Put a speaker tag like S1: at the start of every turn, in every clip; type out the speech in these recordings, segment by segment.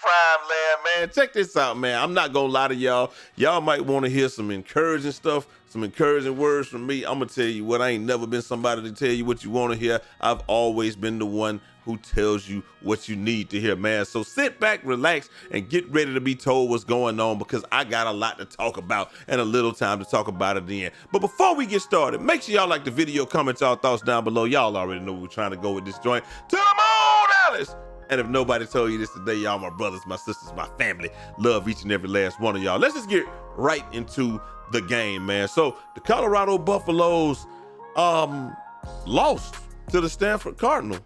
S1: prime land, man. Check this out, man. I'm not gonna lie to y'all. Y'all might want to hear some encouraging stuff, some encouraging words from me. I'm gonna tell you what, I ain't never been somebody to tell you what you want to hear. I've always been the one who tells you what you need to hear, man. So sit back, relax, and get ready to be told what's going on, because I got a lot to talk about and a little time to talk about it then. But before we get started, make sure y'all like the video, comment y'all thoughts down below. Y'all already know we're trying to go with this joint. To the moon, Alice! And if nobody told you this today, y'all my brothers, my sisters, my family. Love each and every last one of y'all. Let's just get right into the game, man. So the Colorado Buffaloes lost to the Stanford Cardinal.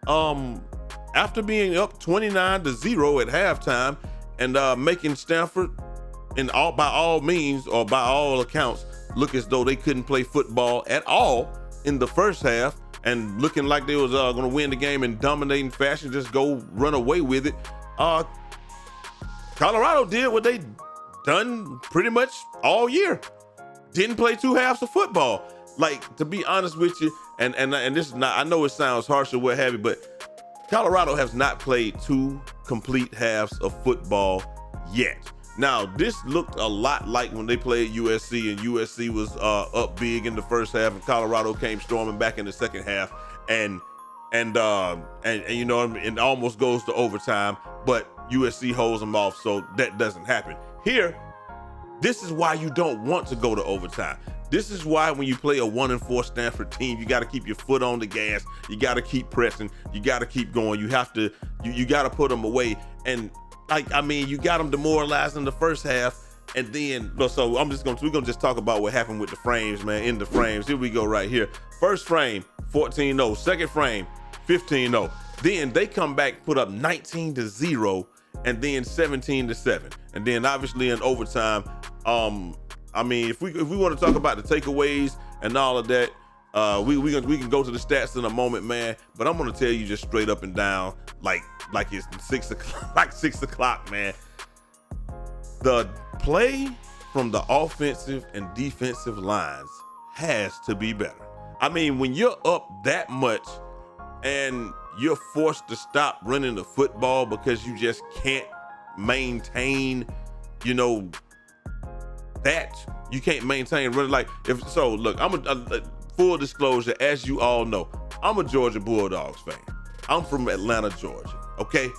S1: After being up 29-0 at halftime and making Stanford, by all means or by all accounts, look as though they couldn't play football at all in the first half, and looking like they was going to win the game in dominating fashion, just go run away with it. Colorado did what they done pretty much all year. Didn't play two halves of football. Like, to be honest with you, and this is not, I know it sounds harsh or what have you, but Colorado has not played two complete halves of football yet. Now, this looked a lot like when they played USC, and USC was up big in the first half, and Colorado came storming back in the second half, and you know, it almost goes to overtime, but USC holds them off, so that doesn't happen. Here, this is why you don't want to go to overtime. This is why when you play a 1-4 Stanford team, you got to keep your foot on the gas. You got to keep pressing. You got to keep going. You have to, you got to put them away. And like, I mean, you got them demoralized in the first half. And then, so we're going to just talk about what happened with the frames, man, in the frames. Here we go right here. First frame, 14-0. Second frame, 15-0. Then they come back, put up 19-0, and then 17-7. And then obviously in overtime, I mean, if we want to talk about the takeaways and all of that, we can go to the stats in a moment, man. But I'm gonna tell you just straight up and down, like it's 6 o'clock, like 6 o'clock, man. The play from the offensive and defensive lines has to be better. I mean, when you're up that much and you're forced to stop running the football because you just can't maintain, you know, that you can't maintain running. Like, if so, look, I'm a full disclosure, as you all know, I'm a Georgia Bulldogs fan. I'm from Atlanta, Georgia, okay?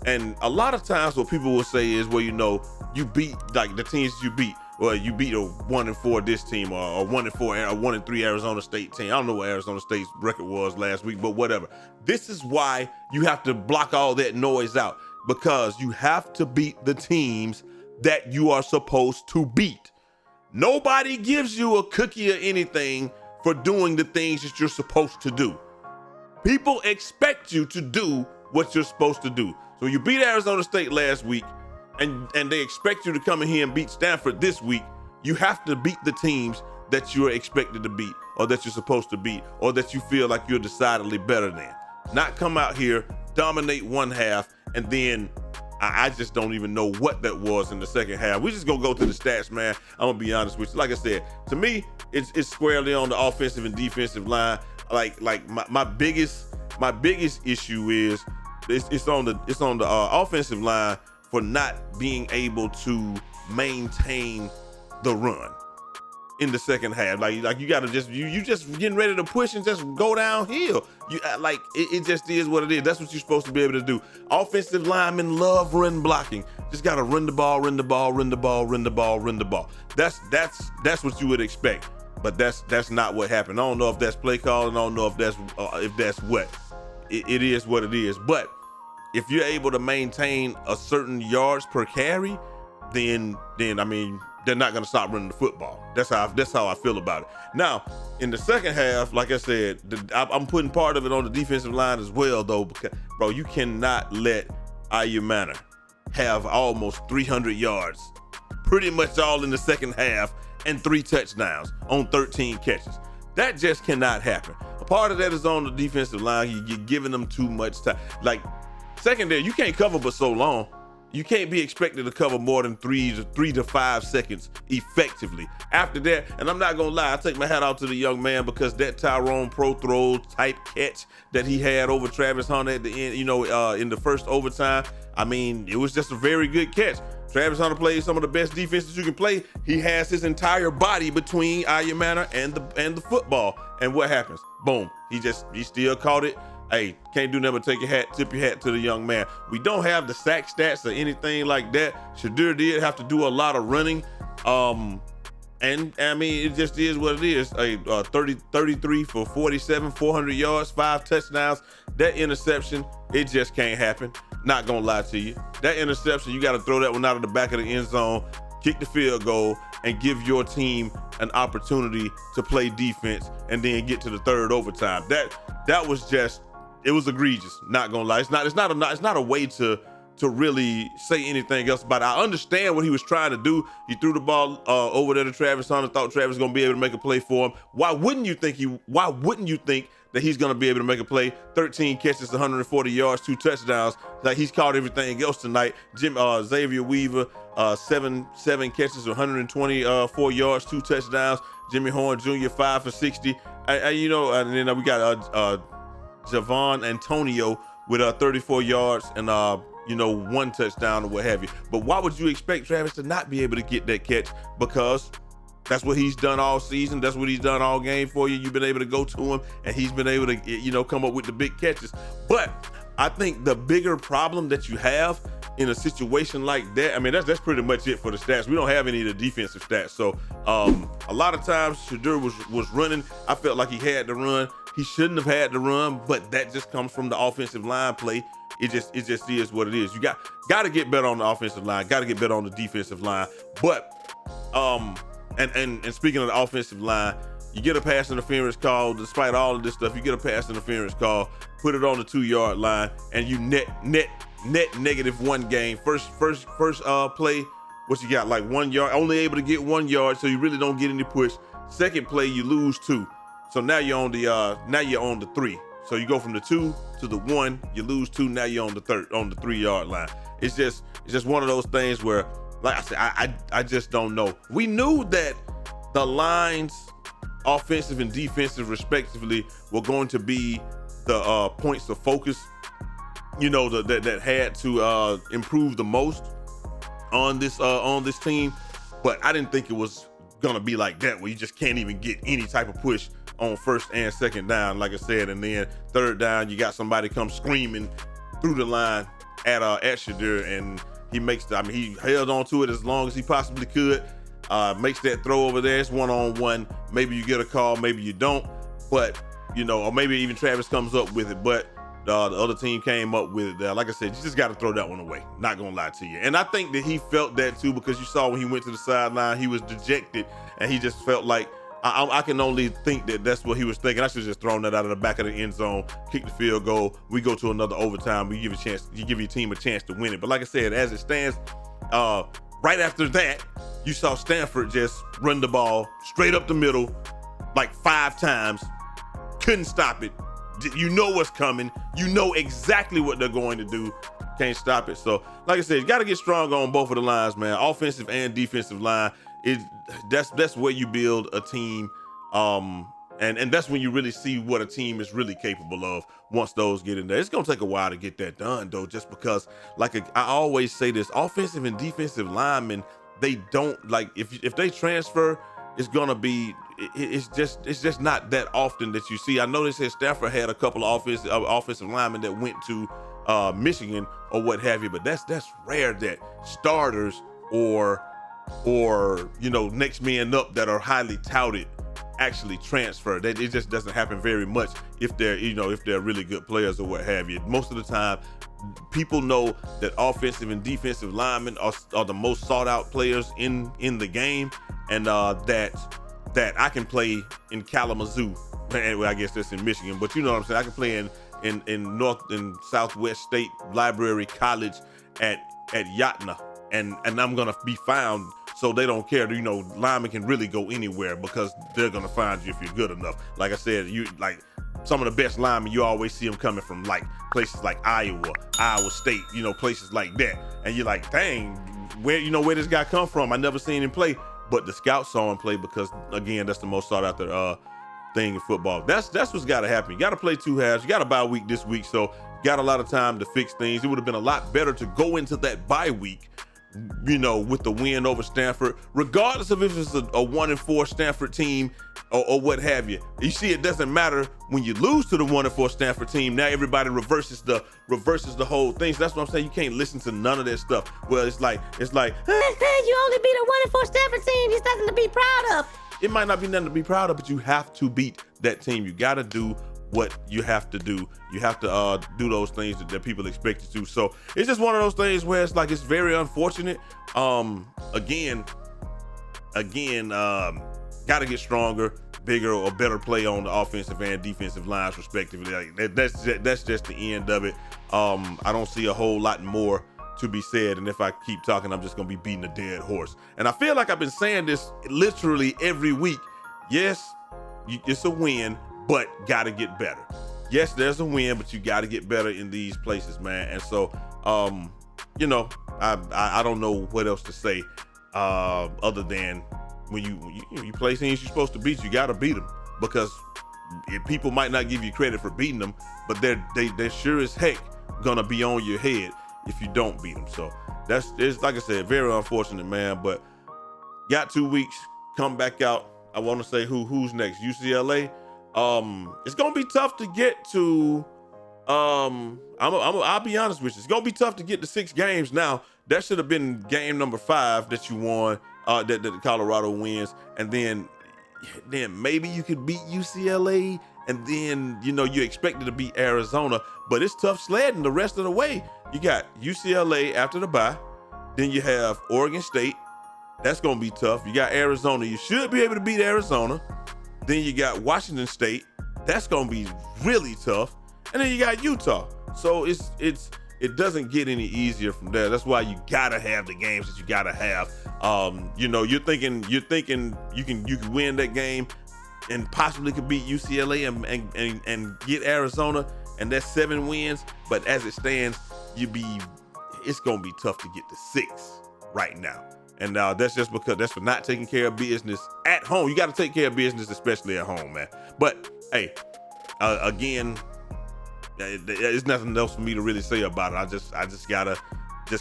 S1: And a lot of times what people will say is, well, you know, you beat, like, the teams you beat, well, you beat a 1-4 this team, or a 1-4 or 1-3 Arizona State team. I don't know what Arizona State's record was last week, but whatever. This is why you have to block all that noise out, because you have to beat the teams that you are supposed to beat. Nobody gives you a cookie or anything for doing the things that you're supposed to do. People expect you to do what you're supposed to do. So you beat Arizona State last week, and they expect you to come in here and beat Stanford this week. You have to beat the teams that you're expected to beat, or that you're supposed to beat, or that you feel like you're decidedly better than. Not come out here, dominate one half, and then I just don't even know what that was in the second half. We're just gonna go to the stats, man. I'm gonna be honest with you. Like I said, to me, it's squarely on the offensive and defensive line. Like my biggest issue is it's on the offensive line for not being able to maintain the run in the second half. Like you gotta you just getting ready to push and just go downhill. You like it just is what it is. That's what you're supposed to be able to do. Offensive linemen love run blocking. Just gotta run the ball. That's what you would expect. But that's not what happened. I don't know if that's play calling. I don't know if that's what. It is what it is. But if you're able to maintain a certain yards per carry, then I mean, they're not gonna stop running the football. That's how I feel about it. Now, in the second half, like I said, I'm putting part of it on the defensive line as well, though, because, bro, you cannot let Ayumana have almost 300 yards, pretty much all in the second half, and 3 touchdowns on 13 catches. That just cannot happen. A part of that is on the defensive line. You're giving them too much time. Like, secondary, you can't cover but so long. you can't be expected to cover more than 3 to 5 seconds effectively. After that, and I'm not gonna lie, I take my hat off to the young man, because that Tyrone Prothro type catch that he had over Travis Hunter at the end, in the first overtime, I mean, it was just a very good catch. Travis Hunter plays some of the best defenses you can play. He has his entire body between Ayamana and the football. And what happens? Boom. He still caught it. Hey, can't do nothing but tip your hat to the young man. We don't have the sack stats or anything like that. Shedeur did have to do a lot of running. And I mean, it just is what it is. 33 for 47, 400 yards, 5 touchdowns. That interception, it just can't happen. Not gonna lie to you. That interception, you got to throw that one out of the back of the end zone, kick the field goal, and give your team an opportunity to play defense, and then get to the third overtime. That was just, it was egregious. Not gonna lie. It's not a way to really say anything else about it. I understand what he was trying to do. He threw the ball over there to Travis Hunter, thought Travis was gonna be able to make a play for him. Why wouldn't you think that he's gonna be able to make a play? 13 catches, 140 yards, 2 touchdowns. Like, he's caught everything else tonight. Xavier Weaver, 7 catches, 124 yards, 2 touchdowns. Jimmy Horn Jr., 5 for 60. And then we got Javon Antonio with 34 yards and 1 touchdown or what have you. But why would you expect Travis to not be able to get that catch? Because that's what he's done all season. That's what he's done all game for you. You've been able to go to him, and he's been able to, come up with the big catches. But I think the bigger problem that you have in a situation like that, I mean, that's pretty much it for the stats. We don't have any of the defensive stats. So a lot of times Shedeur was running. I felt like he had to run. He shouldn't have had to run, but that just comes from the offensive line play. It just is what it is. You got to get better on the offensive line. Got to get better on the defensive line. But and speaking of the offensive line, you get a pass interference call. Despite all of this stuff, you get a pass interference call. Put it on the 2-yard line, and you net -1 gain. First play, what you got? Like 1 yard. Only able to get 1 yard, so you really don't get any push. Second play, you lose 2. So now you're on the 3. So you go from the 2 to the 1, you lose 2. Now you're on the 3-yard line. It's just one of those things where, like I said, I just don't know. We knew that the lines, offensive and defensive respectively, were going to be the points of focus, that had to improve the most on this team. But I didn't think it was gonna be like that, where you just can't even get any type of push on first and second down, like I said, and then third down, you got somebody come screaming through the line at Shedeur, and he held on to it as long as he possibly could. Makes that throw over there. It's 1-on-1. Maybe you get a call, maybe you don't, but or maybe even Travis comes up with it, but the other team came up with it. Like I said, you just got to throw that one away. Not gonna lie to you. And I think that he felt that too, because you saw when he went to the sideline, he was dejected, and he just felt like, I can only think that that's what he was thinking. I should have just thrown that out of the back of the end zone, kick the field goal. We go to another overtime. We give your team a chance to win it. But like I said, as it stands, right after that, you saw Stanford just run the ball straight up the middle like 5 times. Couldn't stop it. You know what's coming. You know exactly what they're going to do. Can't stop it. So, like I said, you got to get stronger on both of the lines, man. Offensive and defensive line. That's where you build a team, and that's when you really see what a team is really capable of once those get in there. It's gonna take a while to get that done, though, just because, I always say this, offensive and defensive linemen, they don't, if they transfer, it's gonna be, it's just not that often that you see. I know they said Stanford had a couple of offensive linemen that went to Michigan or what have you, but that's rare that starters or next men up that are highly touted actually transfer. That it just doesn't happen very much if they're really good players or what have you. Most of the time, people know that offensive and defensive linemen are the most sought out players in the game, and that I can play in Kalamazoo. Well, I guess that's in Michigan, but you know what I'm saying. I can play in North and Southwest State Library College at Yatna. And I'm gonna be found, so they don't care. Linemen can really go anywhere because they're gonna find you if you're good enough. Like I said, some of the best linemen, you always see them coming from like places like Iowa State, places like that. And you're like, dang, where this guy come from? I never seen him play, but the scouts saw him play because, again, that's the most sought after thing in football. That's what's got to happen. You got to play 2 halves. You got a bye week this week, so you got a lot of time to fix things. It would have been a lot better to go into that bye week, with the win over Stanford, regardless of if it's a 1-4 Stanford team or what have you. You see, it doesn't matter when you lose to the 1-4 Stanford team. Now everybody reverses the whole thing. So that's what I'm saying. You can't listen to none of that stuff. Well, it's like you
S2: only beat a 1-4 Stanford team. There's nothing to be proud of.
S1: It might not be nothing to be proud of, but you have to beat that team. You got to do what you have to do. You have to do those things that people expect you to. So it's just one of those things where it's like, it's very unfortunate. Again, got to get stronger, bigger, or better play on the offensive and defensive lines respectively. Like, that's just the end of it. I don't see a whole lot more to be said, and if I keep talking, I'm just gonna be beating a dead horse. And I feel like I've been saying this literally every week. Yes, it's a win, but gotta get better. Yes, there's a win, but you gotta get better in these places, man. And so, I don't know what else to say other than when you play teams you're supposed to beat, you gotta beat them, because people might not give you credit for beating them, but they're sure as heck gonna be on your head if you don't beat them. So it's like I said, very unfortunate, man. But got 2 weeks, come back out. I want to say who's next? UCLA. It's gonna be tough to get to. I'll be honest with you. It's gonna be tough to get to 6 games now. That should have been game number 5 that you won. That Colorado wins, and then maybe you could beat UCLA, and then you expected to beat Arizona, but it's tough sledding the rest of the way. You got UCLA after the bye, then you have Oregon State. That's gonna be tough. You got Arizona. You should be able to beat Arizona. Then you got Washington State. That's gonna be really tough. And then you got Utah. So it doesn't get any easier from there. That's why you gotta have the games that you gotta have. You're thinking you can win that game and possibly could beat UCLA and get Arizona, and that's 7 wins. But as it stands, it's gonna be tough to get to 6 right now. And that's just because that's for not taking care of business at home. You got to take care of business, especially at home, man. But hey, again, there's nothing else for me to really say about it. I just gotta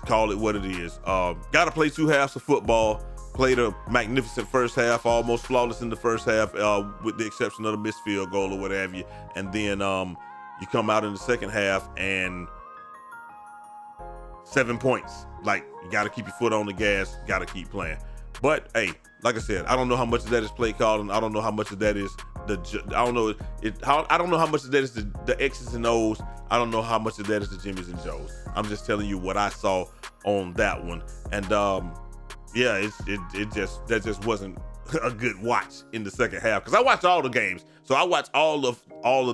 S1: call it what it is. Gotta play 2 halves of football. Played a magnificent first half, almost flawless in the first half, with the exception of the missed field goal or what have you. And then you come out in the second half and 7 points. Like, you got to keep your foot on the gas, got to keep playing. But hey, like I said, I don't know how much of that is play calling. I don't know how much of that is I don't know how much of that is the X's and O's. I don't know how much of that is the Jimmys and Joes. I'm just telling you what I saw on that one. And that just wasn't a good watch in the second half, because I watched all the games. So I watch all of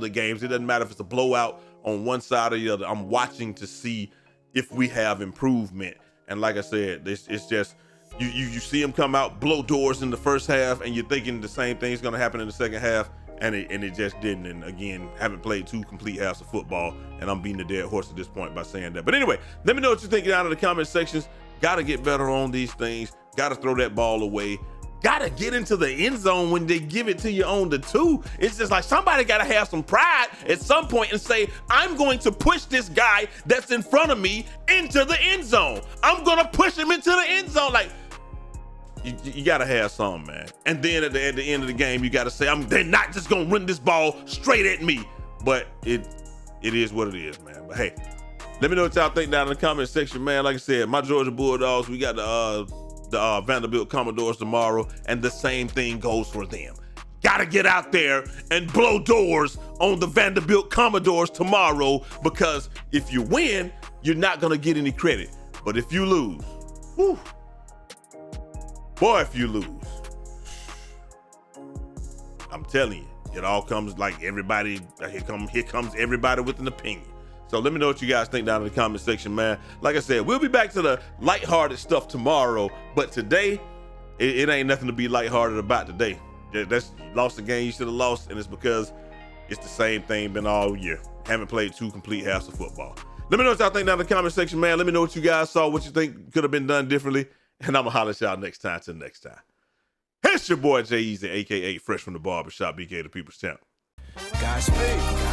S1: the games. It doesn't matter if it's a blowout on one side or the other. I'm watching to see if we have improvement. And like I said, it's just you see them come out, blow doors in the first half, and you're thinking the same thing's gonna happen in the second half, and it just didn't. And again, haven't played 2 complete halves of football, and I'm beating a dead horse at this point by saying that. But anyway, let me know what you think down in the comment sections. Gotta get better on these things. Gotta throw that ball away. Gotta get into the end zone when they give it to you on the 2. It's just like somebody gotta have some pride at some point and say, I'm going to push this guy that's in front of me into the end zone. I'm gonna push him into the end zone. Like, you gotta have some, man. And then at the end of the game, you gotta say, they're not just gonna run this ball straight at me. But it is what it is, man. But hey, let me know what y'all think down in the comment section, man. Like I said, my Georgia Bulldogs, we got the Vanderbilt Commodores tomorrow, and the same thing goes for them. Gotta get out there and blow doors on the Vanderbilt Commodores tomorrow, because if you win, you're not gonna get any credit. But if you lose, whew, boy, if you lose, I'm telling you, it all comes like everybody, here comes everybody with an opinion. So let me know what you guys think down in the comment section, man. Like I said, we'll be back to the lighthearted stuff tomorrow, but today, it ain't nothing to be lighthearted about today. That's lost the game you should have lost, and it's because It's the same thing been all year. Haven't played 2 complete halves of football. Let me know what y'all think down in the comment section, man. Let me know what you guys saw, what you think could have been done differently. And I'm going to holler at y'all next time. Till next time. It's your boy Jay Easy, a.k.a. Fresh from the Barbershop, BK the People's Champ.
S3: Godspeed.